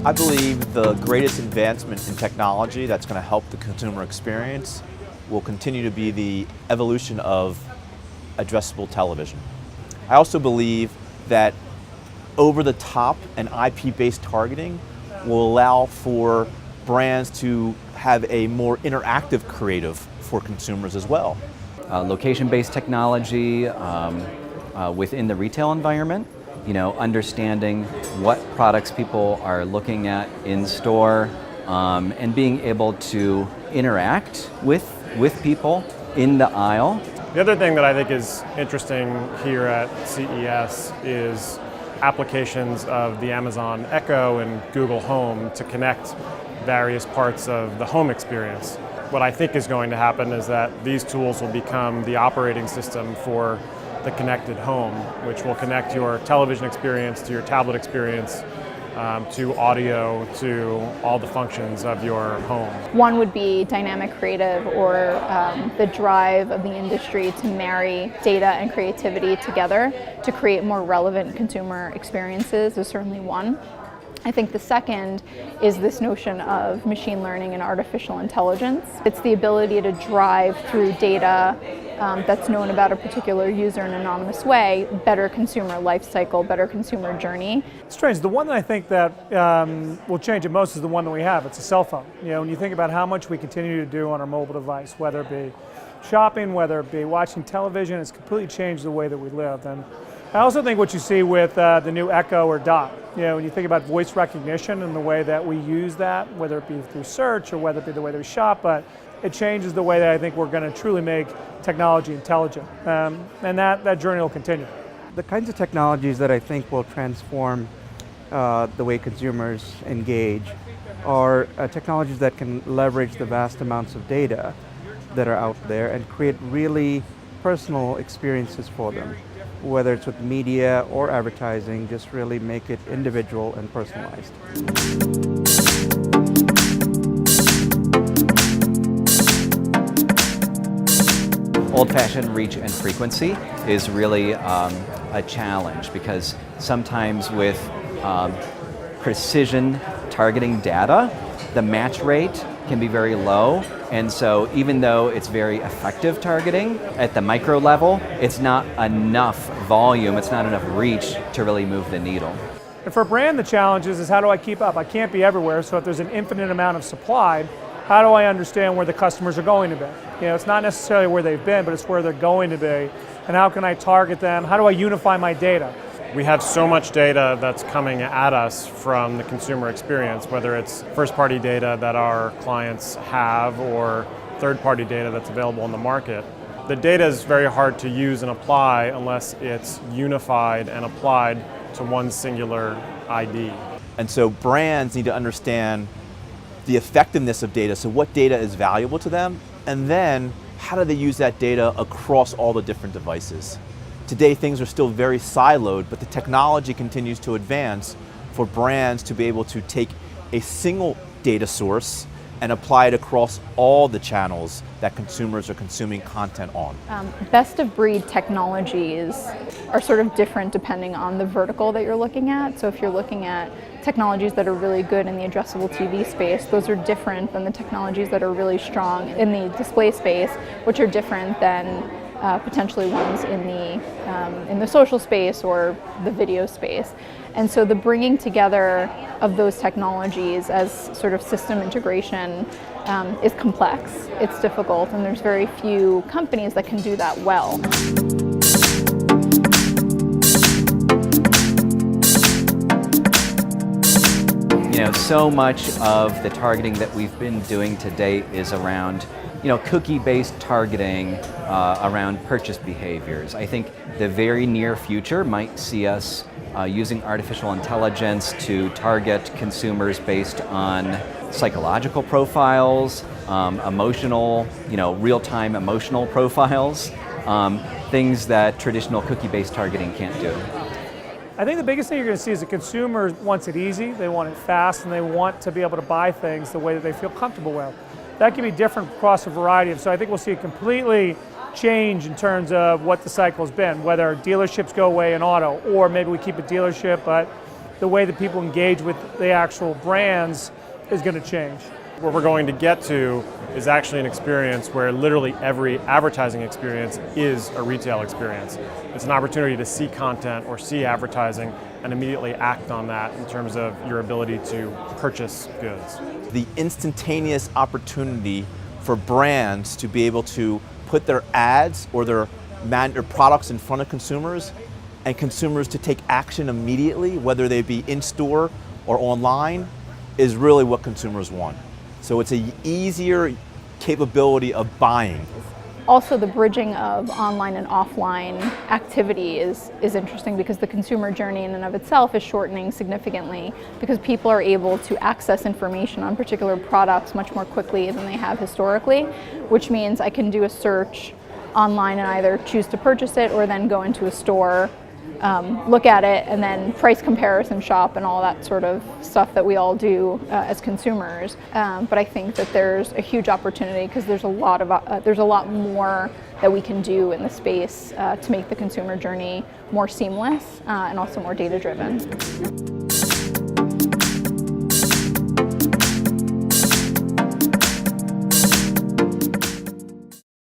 I believe the greatest advancement in technology that's going to help the consumer experience will continue to be the evolution of addressable television. I also believe that over-the-top and IP-based targeting will allow for brands to have a more interactive creative for consumers as well. Location-based technology within the retail environment, understanding what products people are looking at in store, and being able to interact with people in the aisle. The other thing that I think is interesting here at CES is applications of the Amazon Echo and Google Home to connect various parts of the home experience. What I think is going to happen is that these tools will become the operating system for the connected home, which will connect your television experience to your tablet experience, to audio, to all the functions of your home. One would be dynamic creative, or the drive of the industry to marry data and creativity together to create more relevant consumer experiences is certainly one. I think the second is this notion of machine learning and artificial intelligence. It's the ability to drive through data that's known about a particular user in an anonymous way, better consumer life cycle, better consumer journey. It's strange. The one that I think that will change it most is the one that we have. It's a cell phone. When you think about how much we continue to do on our mobile device, whether it be shopping, whether it be watching television, it's completely changed the way that we live. And I also think what you see with the new Echo or Dot, when you think about voice recognition and the way that we use that, whether it be through search or whether it be the way that we shop, but it changes the way that I think we're going to truly make technology intelligent. And that journey will continue. The kinds of technologies that I think will transform the way consumers engage are technologies that can leverage the vast amounts of data that are out there and create really personal experiences for them. Whether it's with media or advertising, just really make it individual and personalized. Old-fashioned reach and frequency is really a challenge, because sometimes with precision targeting data, the match rate can be very low, and so even though it's very effective targeting at the micro level, it's not enough volume, it's not enough reach to really move the needle. And for a brand, the challenge is how do I keep up? I can't be everywhere, so if there's an infinite amount of supply, how do I understand where the customers are going to be? It's not necessarily where they've been, but it's where they're going to be, and how can I target them? How do I unify my data? We have so much data that's coming at us from the consumer experience, whether it's first-party data that our clients have or third-party data that's available in the market. The data is very hard to use and apply unless it's unified and applied to one singular ID. And so brands need to understand the effectiveness of data, so what data is valuable to them, and then how do they use that data across all the different devices. Today things are still very siloed, but the technology continues to advance for brands to be able to take a single data source and apply it across all the channels that consumers are consuming content on. Best of breed technologies are sort of different depending on the vertical that you're looking at. So if you're looking at technologies that are really good in the addressable TV space, those are different than the technologies that are really strong in the display space, which are different than potentially ones in the social space or the video space. And so the bringing together of those technologies as sort of system integration is complex, it's difficult, and there's very few companies that can do that well. So much of the targeting that we've been doing to date is around cookie-based targeting around purchase behaviors. I think the very near future might see us using artificial intelligence to target consumers based on psychological profiles, emotional, real-time emotional profiles, things that traditional cookie-based targeting can't do. I think the biggest thing you're going to see is the consumer wants it easy, they want it fast, and they want to be able to buy things the way that they feel comfortable with. that can be different across a variety of, so I think we'll see a completely change in terms of what the cycle has been, whether dealerships go away in auto, or maybe we keep a dealership, but the way that people engage with the actual brands is going to change. What we're going to get to is actually an experience where literally every advertising experience is a retail experience. It's an opportunity to see content or see advertising and immediately act on that in terms of your ability to purchase goods. The instantaneous opportunity for brands to be able to put their ads or their products in front of consumers, and consumers to take action immediately, whether they be in-store or online, is really what consumers want. So it's an easier capability of buying. Also, the bridging of online and offline activity is interesting, because the consumer journey in and of itself is shortening significantly, because people are able to access information on particular products much more quickly than they have historically, which means I can do a search online and either choose to purchase it or then go into a store, look at it, and then price comparison shop and all that sort of stuff that we all do as consumers. But I think that there's a huge opportunity, because there's a lot more that we can do in the space to make the consumer journey more seamless and also more data driven.